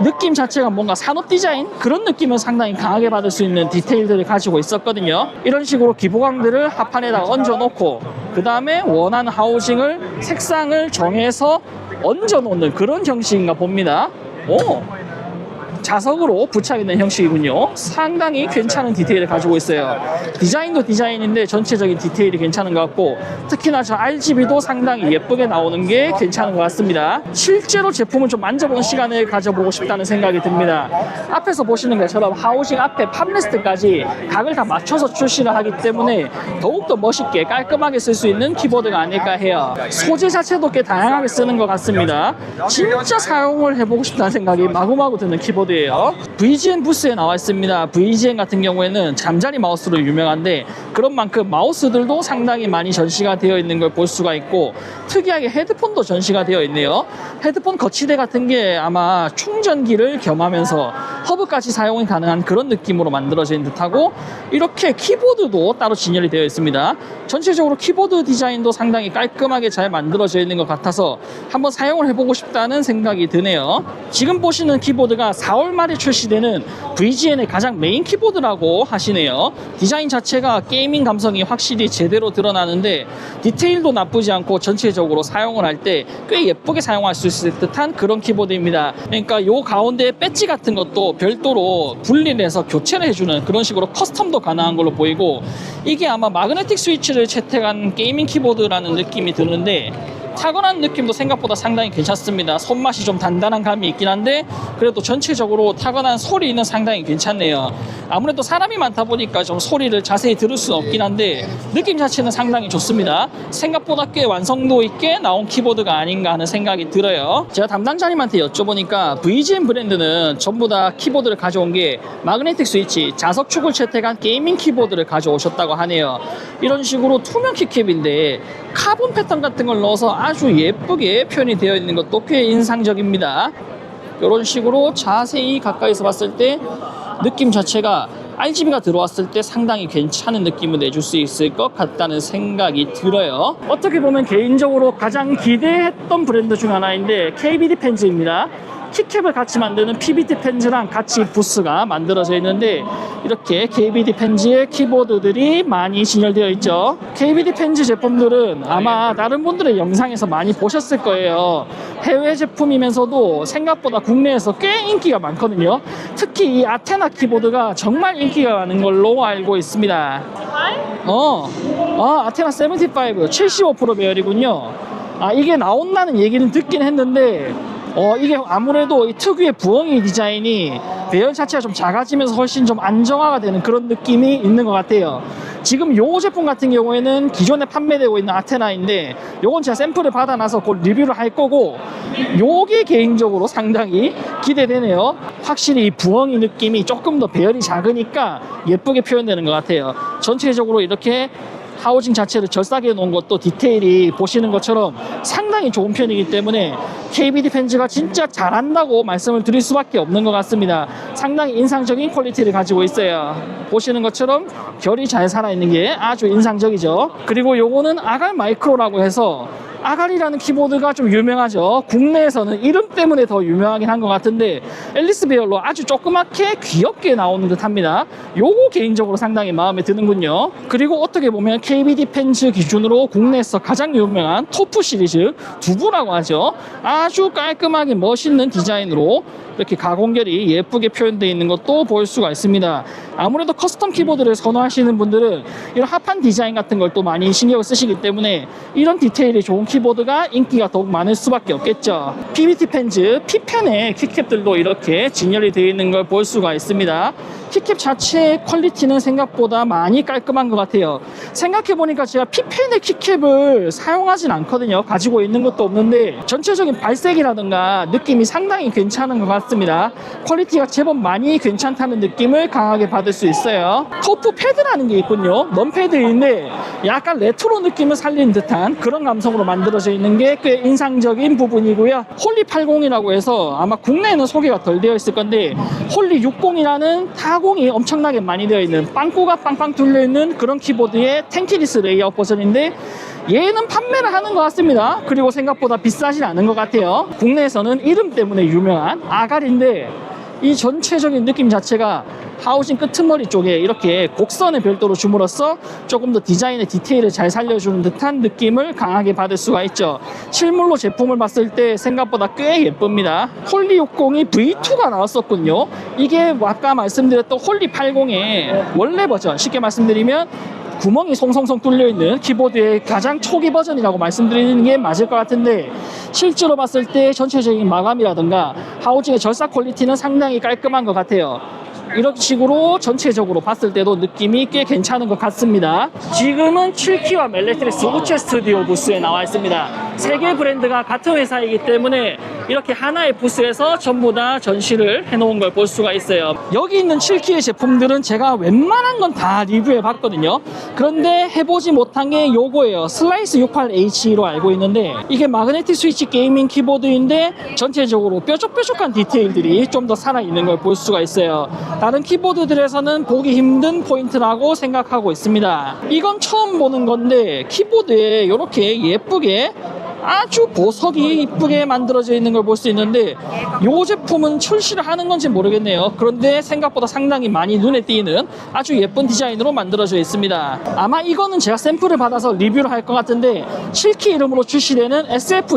Speaker 1: 느낌 자체가 뭔가 산업 디자인 그런 느낌을 상당히 강하게 받을 수 있는 디테일들을 가지고 있었거든요. 이런 식으로 기보강들을 합판에다가 얹어놓고 그 다음에 원하는 하우징을 색상을 정해서 얹어놓는 그런 형식인가 봅니다. 오! 자석으로 부착있는 형식이군요. 상당히 괜찮은 디테일을 가지고 있어요. 디자인도 디자인인데 전체적인 디테일이 괜찮은 것 같고 특히나 저 RGB도 상당히 예쁘게 나오는 게 괜찮은 것 같습니다. 실제로 제품을 좀 만져보는 시간을 가져보고 싶다는 생각이 듭니다. 앞에서 보시는 것처럼 하우징 앞에 팜레스트까지 각을 다 맞춰서 출시를 하기 때문에 더욱더 멋있게 깔끔하게 쓸 수 있는 키보드가 아닐까 해요. 소재 자체도 꽤 다양하게 쓰는 것 같습니다. 진짜 사용을 해보고 싶다는 생각이 마구마구 드는 키보드 VGN 부스에 나와 있습니다. VGN 같은 경우에는 잠자리 마우스로 유명한데 그런 만큼 마우스들도 상당히 많이 전시가 되어 있는 걸 볼 수가 있고 특이하게 헤드폰도 전시가 되어 있네요. 헤드폰 거치대 같은 게 아마 충전기를 겸하면서 허브까지 사용이 가능한 그런 느낌으로 만들어진 듯하고 이렇게 키보드도 따로 진열이 되어 있습니다. 전체적으로 키보드 디자인도 상당히 깔끔하게 잘 만들어져 있는 것 같아서 한번 사용을 해보고 싶다는 생각이 드네요. 지금 보시는 키보드가 4월 말에 출시되는 VGN의 가장 메인 키보드라고 하시네요. 디자인 자체가 게이밍 감성이 확실히 제대로 드러나는데 디테일도 나쁘지 않고 전체적으로 사용을 할 때 꽤 예쁘게 사용할 수 있을 듯한 그런 키보드입니다. 그러니까 요 가운데 배지 같은 것도 별도로 분리를 해서 교체를 해주는 그런 식으로 커스텀도 가능한 걸로 보이고 이게 아마 마그네틱 스위치를 채택한 게이밍 키보드라는 느낌이 드는데 타건한 느낌도 생각보다 상당히 괜찮습니다. 손맛이 좀 단단한 감이 있긴 한데 그래도 전체적으로 타건한 소리는 상당히 괜찮네요. 아무래도 사람이 많다 보니까 좀 소리를 자세히 들을 수는 없긴 한데 느낌 자체는 상당히 좋습니다. 생각보다 꽤 완성도 있게 나온 키보드가 아닌가 하는 생각이 들어요. 제가 담당자님한테 여쭤보니까 VGN 브랜드는 전부 다 키보드를 가져온 게 마그네틱 스위치, 자석축을 채택한 게이밍 키보드를 가져오셨다고 하네요. 이런 식으로 투명 키캡인데 카본 패턴 같은 걸 넣어서 아주 예쁘게 표현이 되어 있는 것도 꽤 인상적입니다. 이런 식으로 자세히 가까이서 봤을 때 느낌 자체가 RGB가 들어왔을 때 상당히 괜찮은 느낌을 내줄 수 있을 것 같다는 생각이 들어요. 어떻게 보면 개인적으로 가장 기대했던 브랜드 중 하나인데 KBD 펜즈입니다. 키캡을 같이 만드는 PBT 펜즈랑 같이 부스가 만들어져 있는데 이렇게 KBD 펜즈의 키보드들이 많이 진열되어 있죠. KBD 펜즈 제품들은 아마 다른 분들의 영상에서 많이 보셨을 거예요. 해외 제품이면서도 생각보다 국내에서 꽤 인기가 많거든요. 특히 이 아테나 키보드가 정말 인기가 많은 걸로 알고 있습니다. 아테나 75 75% 배열이군요. 이게 나온다는 얘기는 듣긴 했는데 이게 아무래도 이 특유의 부엉이 디자인이 배열 자체가 좀 작아지면서 훨씬 좀 안정화가 되는 그런 느낌이 있는 것 같아요. 지금 요 제품 같은 경우에는 기존에 판매되고 있는 아테나인데 요건 제가 샘플을 받아놔서 곧 리뷰를 할 거고 요게 개인적으로 상당히 기대되네요. 확실히 이 부엉이 느낌이 조금 더 배열이 작으니까 예쁘게 표현되는 것 같아요. 전체적으로 이렇게 하우징 자체를 절삭해 놓은 것도 디테일이 보시는 것처럼 상당히 좋은 편이기 때문에 KBD 펜즈가 진짜 잘한다고 말씀을 드릴 수밖에 없는 것 같습니다. 상당히 인상적인 퀄리티를 가지고 있어요. 보시는 것처럼 결이 잘 살아있는 게 아주 인상적이죠. 그리고 요거는 아갈 마이크로라고 해서 아갈이라는 키보드가 좀 유명하죠. 국내에서는 이름 때문에 더 유명하긴 한 것 같은데 앨리스 배열로 아주 조그맣게 귀엽게 나오는 듯 합니다. 요거 개인적으로 상당히 마음에 드는군요. 그리고 어떻게 보면 KBD 펜즈 기준으로 국내에서 가장 유명한 토프 시리즈 두부라고 하죠. 아주 깔끔하게 멋있는 디자인으로 이렇게 가공결이 예쁘게 표현되어 있는 것도 볼 수가 있습니다. 아무래도 커스텀 키보드를 선호하시는 분들은 이런 합판 디자인 같은 걸 또 많이 신경을 쓰시기 때문에 이런 디테일이 좋은 키보드가 인기가 더욱 많을 수밖에 없겠죠. PBT 펜즈 P펜의 키캡들도 이렇게 진열이 되어 있는 걸 볼 수가 있습니다. 키캡 자체의 퀄리티는 생각보다 많이 깔끔한 것 같아요. 생각해보니까 제가 P펜의 키캡을 사용하진 않거든요. 가지고 있는 것도 없는데 전체적인 발색이라든가 느낌이 상당히 괜찮은 것 같습니다. 퀄리티가 제법 많이 괜찮다는 느낌을 강하게 받을 받을 수 있어요. 터프 패드라는 게 있군요. 넌패드인데 약간 레트로 느낌을 살린 듯한 그런 감성으로 만들어져 있는 게 꽤 인상적인 부분이고요. 홀리 80이라고 해서 아마 국내에는 소개가 덜 되어 있을 건데 홀리 60이라는 타공이 엄청나게 많이 되어 있는 빵꾸가 빵빵 뚫려 있는 그런 키보드의 텐키리스 레이아웃 버전인데 얘는 판매를 하는 것 같습니다. 그리고 생각보다 비싸진 않은 것 같아요. 국내에서는 이름 때문에 유명한 아갈인데 이 전체적인 느낌 자체가 하우징 끄트머리 쪽에 이렇게 곡선을 별도로 줌으로써 조금 더 디자인의 디테일을 잘 살려주는 듯한 느낌을 강하게 받을 수가 있죠. 실물로 제품을 봤을 때 생각보다 꽤 예쁩니다. 홀리 60이 V2가 나왔었군요. 이게 아까 말씀드렸던 홀리 80의 원래 버전, 쉽게 말씀드리면 구멍이 송송송 뚫려있는 키보드의 가장 초기 버전이라고 말씀드리는 게 맞을 것 같은데 실제로 봤을 때 전체적인 마감이라든가 하우징의 절삭 퀄리티는 상당히 깔끔한 것 같아요. 이런 식으로 전체적으로 봤을 때도 느낌이 꽤 괜찮은 것 같습니다. 지금은 7키와 멜레트릭스 우체 스튜디오 부스에 나와 있습니다. 세 개 브랜드가 같은 회사이기 때문에 이렇게 하나의 부스에서 전부 다 전시를 해놓은 걸 볼 수가 있어요. 여기 있는 7키의 제품들은 제가 웬만한 건 다 리뷰해 봤거든요. 그런데 해보지 못한 게 요거예요. 슬라이스 68H로 알고 있는데 이게 마그네틱 스위치 게이밍 키보드인데 전체적으로 뾰족뾰족한 디테일들이 좀 더 살아있는 걸 볼 수가 있어요. 다른 키보드들에서는 보기 힘든 포인트라고 생각하고 있습니다. 이건 처음 보는 건데 키보드에 이렇게 예쁘게 아주 보석이 이쁘게 만들어져 있는 걸 볼 수 있는데 이 제품은 출시를 하는 건지 모르겠네요. 그런데 생각보다 상당히 많이 눈에 띄는 아주 예쁜 디자인으로 만들어져 있습니다. 아마 이거는 제가 샘플을 받아서 리뷰를 할 것 같은데 7키 이름으로 출시되는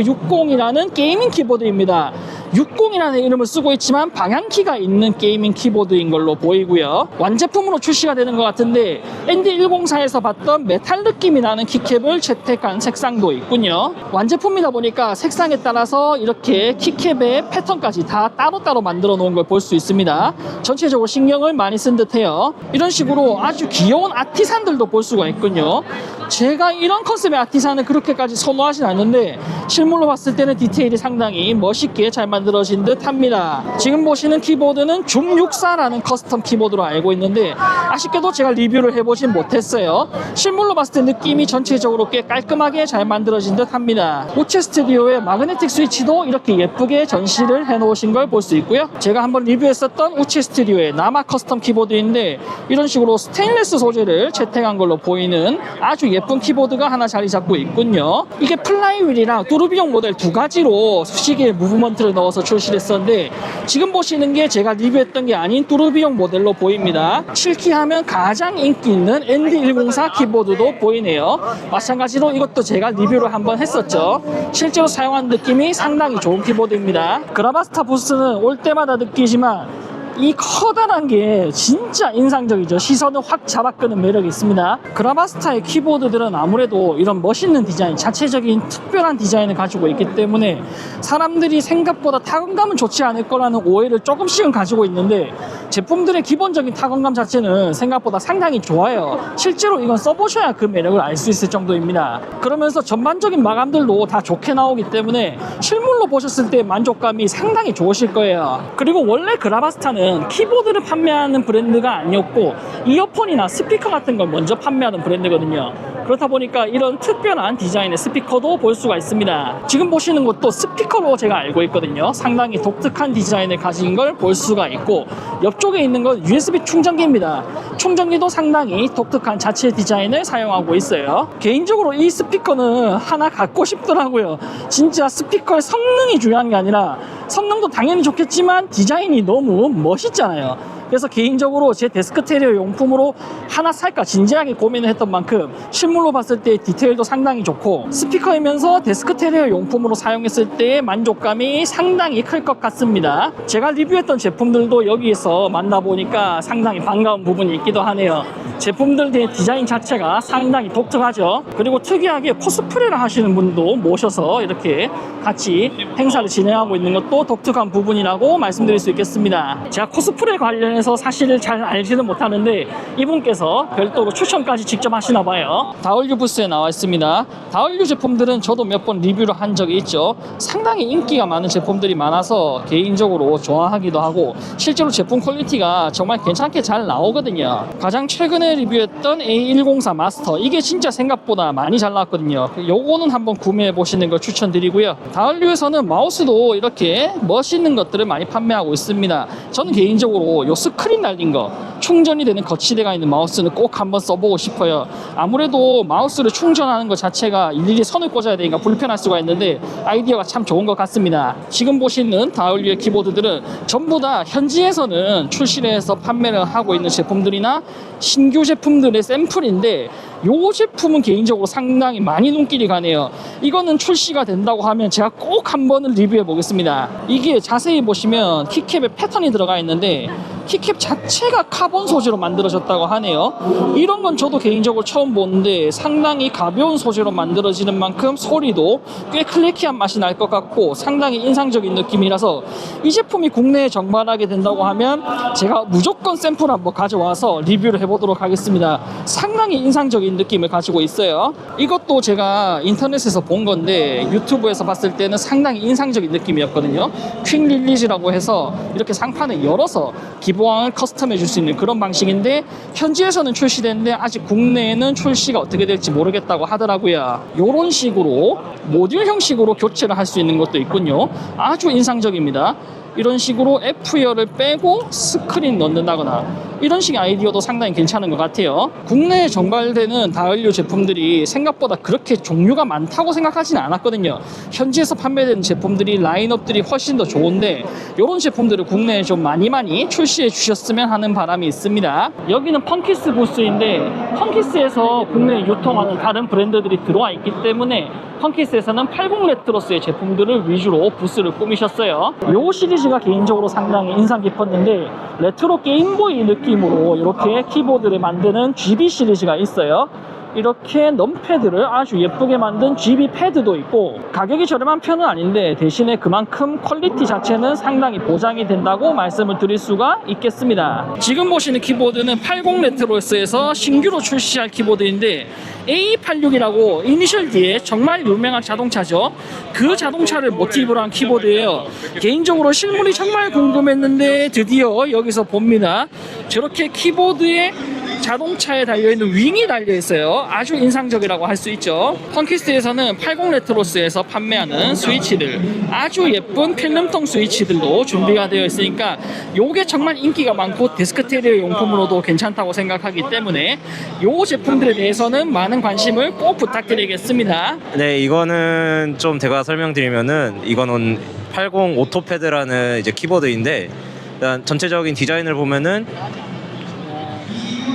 Speaker 1: SF60이라는 게이밍 키보드입니다. 60이라는 이름을 쓰고 있지만 방향키가 있는 게이밍 키보드인 걸로 보이고요. 완제품으로 출시가 되는 것 같은데 ND104에서 봤던 메탈 느낌이 나는 키캡을 채택한 색상도 있군요. 완제품이다 보니까 색상에 따라서 이렇게 키캡의 패턴까지 다 따로따로 만들어 놓은 걸 볼 수 있습니다. 전체적으로 신경을 많이 쓴 듯해요. 이런 식으로 아주 귀여운 아티산들도 볼 수가 있군요. 제가 이런 컨셉의 아티산을 그렇게까지 선호하진 않는데 실물로 봤을 때는 디테일이 상당히 멋있게 잘 만들어진 듯 합니다. 지금 보시는 키보드는 줌64라는 커스텀 키보드로 알고 있는데 아쉽게도 제가 리뷰를 해보진 못했어요. 실물로 봤을 때 느낌이 전체적으로 꽤 깔끔하게 잘 만들어진 듯 합니다. 우체 스튜디오의 마그네틱 스위치도 이렇게 예쁘게 전시를 해놓으신 걸 볼 수 있고요. 제가 한번 리뷰했었던 우체 스튜디오의 나마 커스텀 키보드인데 이런 식으로 스테인리스 소재를 채택한 걸로 보이는 아주 예쁜 키보드가 하나 자리 잡고 있군요. 이게 플라이휠이랑 뚜르비용 모델 두 가지로 시계 무브먼트를 넣어서 출시를 했었는데 지금 보시는 게 제가 리뷰했던 게 아닌 뚜르비용 모델로 보입니다. 7키 하면 가장 인기 있는 ND104 키보드도 보이네요. 마찬가지로 이것도 제가 리뷰를 한번 했었죠. 실제로 사용한 느낌이 상당히 좋은 키보드입니다. 그라바스타 부스는 올 때마다 느끼지만 이 커다란 게 진짜 인상적이죠. 시선을 확 잡아끄는 매력이 있습니다. 그라바스타의 키보드들은 아무래도 이런 멋있는 디자인, 자체적인 특별한 디자인을 가지고 있기 때문에 사람들이 생각보다 타건감은 좋지 않을 거라는 오해를 조금씩은 가지고 있는데 제품들의 기본적인 타건감 자체는 생각보다 상당히 좋아요. 실제로 이건 써보셔야 그 매력을 알 수 있을 정도입니다. 그러면서 전반적인 마감들도 다 좋게 나오기 때문에 실물로 보셨을 때 만족감이 상당히 좋으실 거예요. 그리고 원래 그라바스타는 키보드를 판매하는 브랜드가 아니었고 이어폰이나 스피커 같은 걸 먼저 판매하는 브랜드거든요. 그렇다 보니까 이런 특별한 디자인의 스피커도 볼 수가 있습니다. 지금 보시는 것도 스피커로 제가 알고 있거든요. 상당히 독특한 디자인을 가진 걸 볼 수가 있고 옆쪽에 있는 건 USB 충전기입니다. 충전기도 상당히 독특한 자체 디자인을 사용하고 있어요. 개인적으로 이 스피커는 하나 갖고 싶더라고요. 진짜 스피커의 성능이 중요한 게 아니라 성능도 당연히 좋겠지만 디자인이 너무 멋있잖아요. 그래서 개인적으로 제 데스크 테리어 용품으로 하나 살까 진지하게 고민을 했던 만큼 실물로 봤을 때 디테일도 상당히 좋고 스피커이면서 데스크 테리어 용품으로 사용했을 때의 만족감이 상당히 클 것 같습니다. 제가 리뷰했던 제품들도 여기에서 만나보니까 상당히 반가운 부분이 있기도 하네요. 제품들의 디자인 자체가 상당히 독특하죠. 그리고 특이하게 코스프레를 하시는 분도 모셔서 이렇게 같이 행사를 진행하고 있는 것도 독특한 부분이라고 말씀드릴 수 있겠습니다. 제가 코스프레 관련해서 사실 잘 알지는 못하는데 이분께서 별도로 추천까지 직접 하시나 봐요. 다울류 부스에 나와 있습니다. 다울류 제품들은 저도 몇 번 리뷰를 한 적이 있죠. 상당히 인기가 많은 제품들이 많아서 개인적으로 좋아하기도 하고 실제로 제품 퀄리티가 정말 괜찮게 잘 나오거든요. 가장 최근에 리뷰했던 A104 마스터, 이게 진짜 생각보다 많이 잘 나왔거든요. 요거는 한번 구매해 보시는 걸 추천드리고요. 다울류에서는 마우스도 이렇게 멋있는 것들을 많이 판매하고 있습니다. 저는 개인적으로 요 스크린 달린 거, 충전이 되는 거치대가 있는 마우스는 꼭 한번 써보고 싶어요. 아무래도 마우스를 충전하는 것 자체가 일일이 선을 꽂아야 되니까 불편할 수가 있는데 아이디어가 참 좋은 것 같습니다. 지금 보시는 다울류의 키보드들은 전부 다 현지에서는 출시를 해서 판매를 하고 있는 제품들이나 신규 제품들의 샘플인데 요 제품은 개인적으로 상당히 많이 눈길이 가네요. 이거는 출시가 된다고 하면 제가 꼭 한번 리뷰해 보겠습니다. 이게 자세히 보시면 키캡에 패턴이 들어가 있는데 키캡 자체가 카본 소재로 만들어졌다고 하네요. 이런 건 저도 개인적으로 처음 보는데 상당히 가벼운 소재로 만들어지는 만큼 소리도 꽤 클래키한 맛이 날 것 같고 상당히 인상적인 느낌이라서 이 제품이 국내에 정발하게 된다고 하면 제가 무조건 샘플 한번 가져와서 리뷰를 해보도록 하겠습니다. 상당히 인상적인 느낌을 가지고 있어요. 이것도 제가 인터넷에서 본 건데 유튜브에서 봤을 때는 상당히 인상적인 느낌이었거든요. 퀵 릴리즈라고 해서 이렇게 상판을 열어서 기보항을 커스텀해 줄 수 있는 그런 방식인데 현지에서는 출시됐는데 아직 국내에는 출시가 어떻게 될지 모르겠다고 하더라고요. 이런 식으로 모듈 형식으로 교체를 할 수 있는 것도 있군요. 아주 인상적입니다. 이런 식으로 F열을 빼고 스크린 넣는다거나 이런 식의 아이디어도 상당히 괜찮은 것 같아요. 국내에 정발되는 다울류 제품들이 생각보다 그렇게 종류가 많다고 생각하지는 않았거든요. 현지에서 판매되는 제품들이 라인업들이 훨씬 더 좋은데 이런 제품들을 국내에 좀 많이 출시해 주셨으면 하는 바람이 있습니다. 여기는 펑키스 부스인데 펑키스에서 국내에 유통하는 다른 브랜드들이 들어와 있기 때문에 펑키스에서는 80 레트로스의 제품들을 위주로 부스를 꾸미셨어요. 이 시리즈가 개인적으로 상당히 인상 깊었는데 레트로 게임보이 느낌으로 이렇게 키보드를 만드는 GB 시리즈가 있어요. 이렇게 넘패드를 아주 예쁘게 만든 GB 패드도 있고 가격이 저렴한 편은 아닌데 대신에 그만큼 퀄리티 자체는 상당히 보장이 된다고 말씀을 드릴 수가 있겠습니다. 지금 보시는 키보드는 80 레트로스에서 신규로 출시할 키보드인데 A86이라고 이니셜 D에 정말 유명한 자동차죠. 그 자동차를 모티브로 한 키보드예요. 개인적으로 실물이 정말 궁금했는데 드디어 여기서 봅니다. 저렇게 키보드에 자동차에 달려있는 윙이 달려있어요. 아주 인상적이라고 할 수 있죠. 펑키스트에서는 80 레트로스에서 판매하는 스위치들, 아주 예쁜 필름통 스위치들도 준비가 되어 있으니까 요게 정말 인기가 많고 데스크테리어 용품으로도 괜찮다고 생각하기 때문에 요 제품들에 대해서는 많은 관심을 꼭 부탁드리겠습니다.
Speaker 5: 네, 이거는 좀 제가 설명드리면은 이거는 80 오토패드라는 이제 키보드인데 일단 전체적인 디자인을 보면은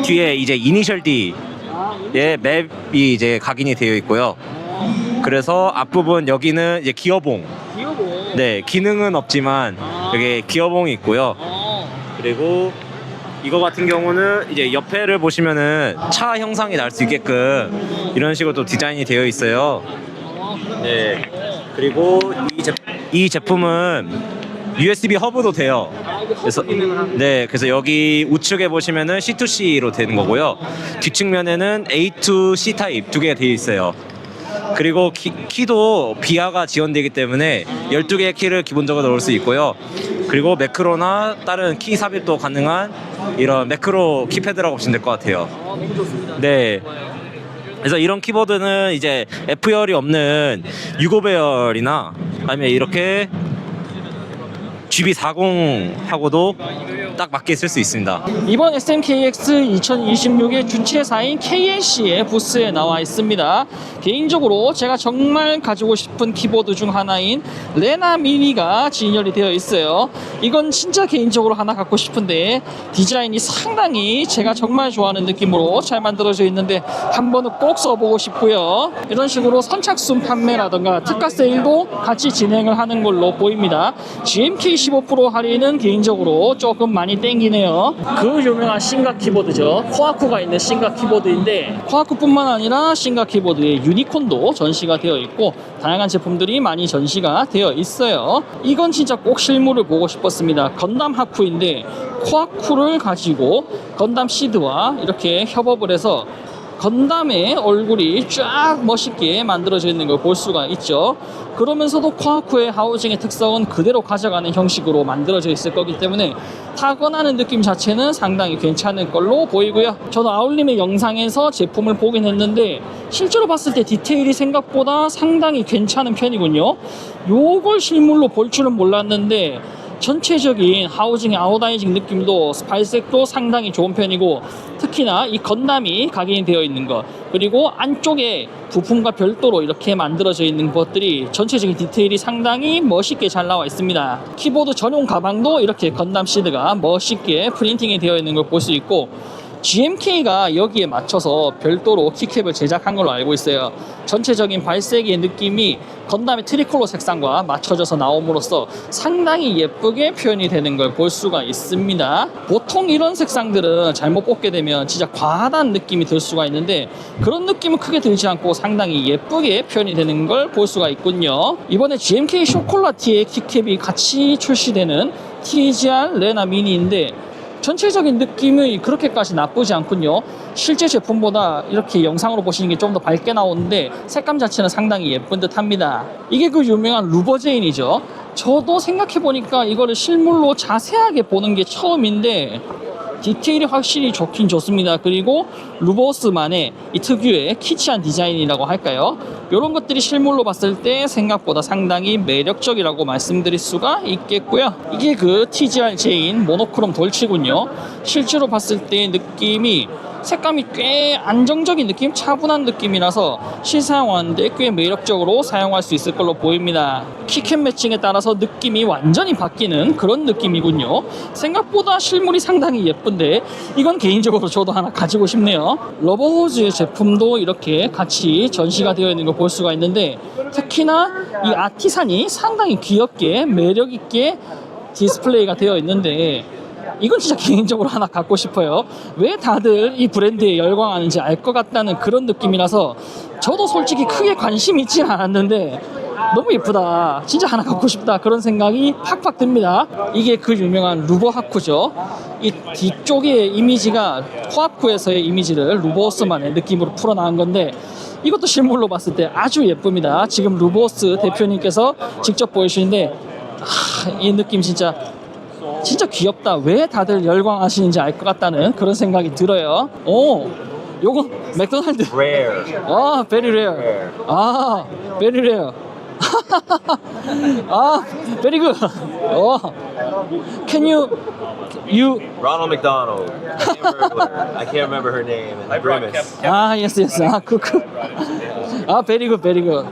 Speaker 5: 뒤에 이제 이니셜 D의 맵이 이제 각인이 되어 있고요. 그래서 앞부분 여기는 이제 기어봉. 네, 기능은 없지만 여기 기어봉이 있고요. 그리고 이거 같은 경우는 이제 옆에를 보시면은 차 형상이 날 수 있게끔 이런 식으로 또 디자인이 되어 있어요. 네. 그리고 이 제품은 USB 허브도 돼요. 그래서 여기 우측에 보시면은 C2C로 되는 거고요. 뒷측면에는 A to C 타입 두 개가 되어 있어요. 그리고 키도 비아가 지원되기 때문에 12개의 키를 기본적으로 넣을 수 있고요. 그리고 매크로나 다른 키 삽입도 가능한 이런 매크로 키패드라고 보시면 될 것 같아요.
Speaker 1: 너무 좋습니다.
Speaker 5: 네. 그래서 이런 키보드는 이제 F열이 없는 65배열이나 아니면 이렇게 GB40하고도 딱 맞게 쓸 수 있습니다.
Speaker 1: 이번 SMKX 2026의 주최사인 KNC의 부스에 나와 있습니다. 개인적으로 제가 정말 가지고 싶은 키보드 중 하나인 레나 미니가 진열이 되어 있어요. 이건 진짜 개인적으로 하나 갖고 싶은데 디자인이 상당히 제가 정말 좋아하는 느낌으로 잘 만들어져 있는데 한 번은 꼭 써보고 싶고요. 이런 식으로 선착순 판매라던가 특가 세일도 같이 진행을 하는 걸로 보입니다. GMK15 프로 할인은 개인적으로 조금 많이 많이 땡기네요. 그 유명한 싱가 키보드죠. 코아쿠가 있는 싱가 키보드인데 코아쿠뿐만 아니라 싱가 키보드의 유니콘도 전시가 되어 있고 다양한 제품들이 많이 전시가 되어 있어요. 이건 진짜 꼭 실물을 보고 싶었습니다. 건담 하쿠인데 코아쿠를 가지고 건담 시드와 이렇게 협업을 해서 건담의 얼굴이 쫙 멋있게 만들어져 있는 걸 볼 수가 있죠. 그러면서도 코아쿠의 하우징의 특성은 그대로 가져가는 형식으로 만들어져 있을 거기 때문에 타건하는 느낌 자체는 상당히 괜찮을 걸로 보이고요. 저도 아울림의 영상에서 제품을 보긴 했는데 실제로 봤을 때 디테일이 생각보다 상당히 괜찮은 편이군요. 요걸 실물로 볼 줄은 몰랐는데 전체적인 하우징의 아웃다이징 느낌도 발색도 상당히 좋은 편이고 특히나 이 건담이 각인이 되어 있는 것 그리고 안쪽에 부품과 별도로 이렇게 만들어져 있는 것들이 전체적인 디테일이 상당히 멋있게 잘 나와 있습니다. 키보드 전용 가방도 이렇게 건담 시드가 멋있게 프린팅이 되어 있는 걸 볼 수 있고 GMK가 여기에 맞춰서 별도로 키캡을 제작한 걸로 알고 있어요. 전체적인 발색의 느낌이 건담의 트리콜로 색상과 맞춰져서 나옴으로써 상당히 예쁘게 표현이 되는 걸 볼 수가 있습니다. 보통 이런 색상들은 잘못 뽑게 되면 진짜 과하다는 느낌이 들 수가 있는데 그런 느낌은 크게 들지 않고 상당히 예쁘게 표현이 되는 걸 볼 수가 있군요. 이번에 GMK 쇼콜라티의 키캡이 같이 출시되는 TGR 레나 미니인데 전체적인 느낌이 그렇게까지 나쁘지 않군요. 실제 제품보다 이렇게 영상으로 보시는 게 좀 더 밝게 나오는데 색감 자체는 상당히 예쁜 듯 합니다. 이게 그 유명한 루버제인이죠. 저도 생각해보니까 이거를 실물로 자세하게 보는 게 처음인데 디테일이 확실히 좋긴 좋습니다. 그리고 루버스만의 이 특유의 키치한 디자인이라고 할까요? 이런 것들이 실물로 봤을 때 생각보다 상당히 매력적이라고 말씀드릴 수가 있겠고요. 이게 그 TGR-J인 모노크롬 돌치군요. 실제로 봤을 때 느낌이 색감이 꽤 안정적인 느낌, 차분한 느낌이라서 실사용하는데 꽤 매력적으로 사용할 수 있을 걸로 보입니다. 키캡 매칭에 따라서 느낌이 완전히 바뀌는 그런 느낌이군요. 생각보다 실물이 상당히 예쁜데 이건 개인적으로 저도 하나 가지고 싶네요. 러버호즈의 제품도 이렇게 같이 전시가 되어 있는 걸 볼 수가 있는데 특히나 이 아티산이 상당히 귀엽게 매력있게 디스플레이가 되어 있는데 이건 진짜 개인적으로 하나 갖고 싶어요. 왜 다들 이 브랜드에 열광하는지 알 것 같다는 그런 느낌이라서 저도 솔직히 크게 관심이 있진 않았는데 너무 예쁘다, 진짜 하나 갖고 싶다 그런 생각이 팍팍 듭니다. 이게 그 유명한 루버 하쿠죠. 이 뒤쪽의 이미지가 코아쿠에서의 이미지를 루버스만의 느낌으로 풀어나간 건데 이것도 실물로 봤을 때 아주 예쁩니다. 지금 루버스 대표님께서 직접 보여주시는데 이 느낌 진짜 귀엽다. 왜 다들 열광하시는지 알 것 같다는 그런 생각이 들어요. 오, 요거 맥도날드.
Speaker 6: Rare.
Speaker 1: 아, very rare. 아, very rare. 아, very good. Can you
Speaker 6: Ronald McDonald. I can't remember her name. And Grimace.
Speaker 1: 아, yes. 아, 아, 베리굿.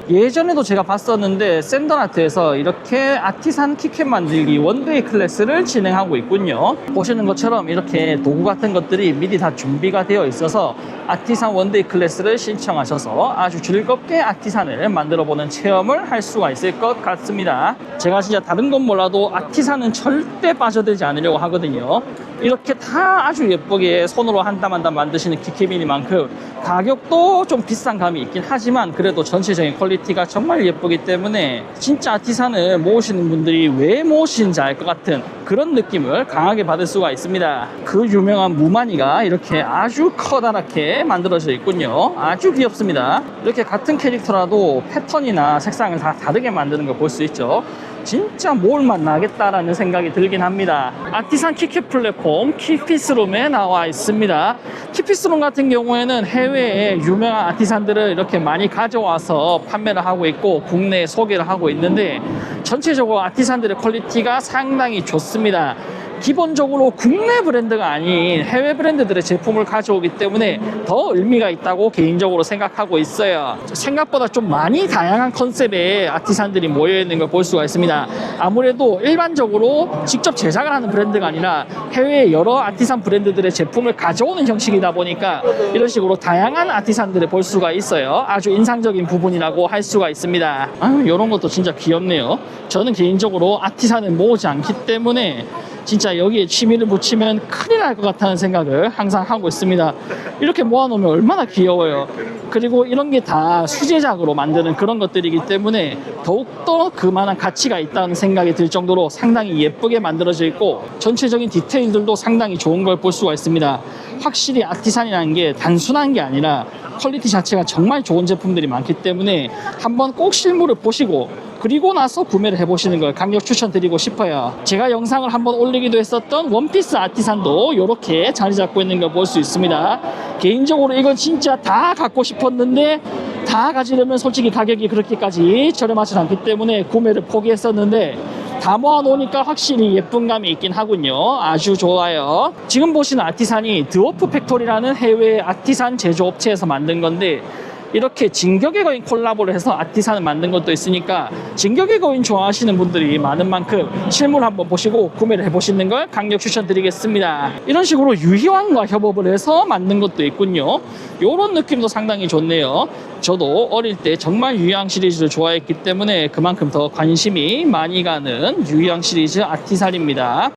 Speaker 1: 예전에도 제가 봤었는데 샌더나트에서 이렇게 아티산 키캡 만들기 원데이 클래스를 진행하고 있군요. 보시는 것처럼 이렇게 도구 같은 것들이 미리 다 준비가 되어 있어서 아티산 원데이 클래스를 신청하셔서 아주 즐겁게 아티산을 만들어보는 체험을 할 수가 있을 것 같습니다. 제가 진짜 다른 건 몰라도 아티산은 절대 빠져들지 않으려고 하거든요. 이렇게 다 아주 예쁘게 손으로 한 땀 한 땀 만드시는 키캡이니만큼 가격도 좀 비싼 감이 있긴 하지만 그래도 전체적인 퀄리티가 정말 예쁘기 때문에 진짜 아티산을 모으시는 분들이 왜 모으시는지 알 것 같은 그런 느낌을 강하게 받을 수가 있습니다. 그 유명한 무마니가 이렇게 아주 커다랗게 만들어져 있군요. 아주 귀엽습니다. 이렇게 같은 캐릭터라도 패턴이나 색상을 다 다르게 만드는 걸 볼 수 있죠. 진짜 모을맛 나겠다라는 생각이 들긴 합니다. 아티산 키캡 플랫폼 키피스룸에 나와 있습니다. 키피스룸 같은 경우에는 해외에 유명한 아티산들을 이렇게 많이 가져와서 판매를 하고 있고 국내에 소개를 하고 있는데 전체적으로 아티산들의 퀄리티가 상당히 좋습니다. 기본적으로 국내 브랜드가 아닌 해외 브랜드들의 제품을 가져오기 때문에 더 의미가 있다고 개인적으로 생각하고 있어요. 생각보다 좀 많이 다양한 컨셉의 아티산들이 모여있는 걸 볼 수가 있습니다. 아무래도 일반적으로 직접 제작을 하는 브랜드가 아니라 해외 여러 아티산 브랜드들의 제품을 가져오는 형식이다 보니까 이런 식으로 다양한 아티산들을 볼 수가 있어요. 아주 인상적인 부분이라고 할 수가 있습니다. 이런 것도 진짜 귀엽네요. 저는 개인적으로 아티산을 모으지 않기 때문에 진짜 여기에 취미를 붙이면 큰일 날 것 같다는 생각을 항상 하고 있습니다. 이렇게 모아놓으면 얼마나 귀여워요. 그리고 이런 게 다 수제작으로 만드는 그런 것들이기 때문에 더욱더 그만한 가치가 있다는 생각이 들 정도로 상당히 예쁘게 만들어져 있고 전체적인 디테일들도 상당히 좋은 걸 볼 수가 있습니다. 확실히 아티산이라는 게 단순한 게 아니라 퀄리티 자체가 정말 좋은 제품들이 많기 때문에 한번 꼭 실물을 보시고 그리고 나서 구매를 해보시는 걸 강력 추천드리고 싶어요. 제가 영상을 한번 올리기도 했었던 원피스 아티산도 이렇게 자리 잡고 있는 걸 볼 수 있습니다. 개인적으로 이건 진짜 다 갖고 싶었는데 다 가지려면 솔직히 가격이 그렇게까지 저렴하지 않기 때문에 구매를 포기했었는데 다 모아놓으니까 확실히 예쁜 감이 있긴 하군요. 아주 좋아요. 지금 보시는 아티산이 드워프 팩토리라는 해외 아티산 제조업체에서 만든 건데 이렇게 진격의 거인 콜라보를 해서 아티산을 만든 것도 있으니까 진격의 거인 좋아하시는 분들이 많은 만큼 실물 한번 보시고 구매를 해보시는 걸 강력 추천드리겠습니다. 이런 식으로 유희왕과 협업을 해서 만든 것도 있군요. 이런 느낌도 상당히 좋네요. 저도 어릴 때 정말 유희왕 시리즈를 좋아했기 때문에 그만큼 더 관심이 많이 가는 유희왕 시리즈 아티산입니다.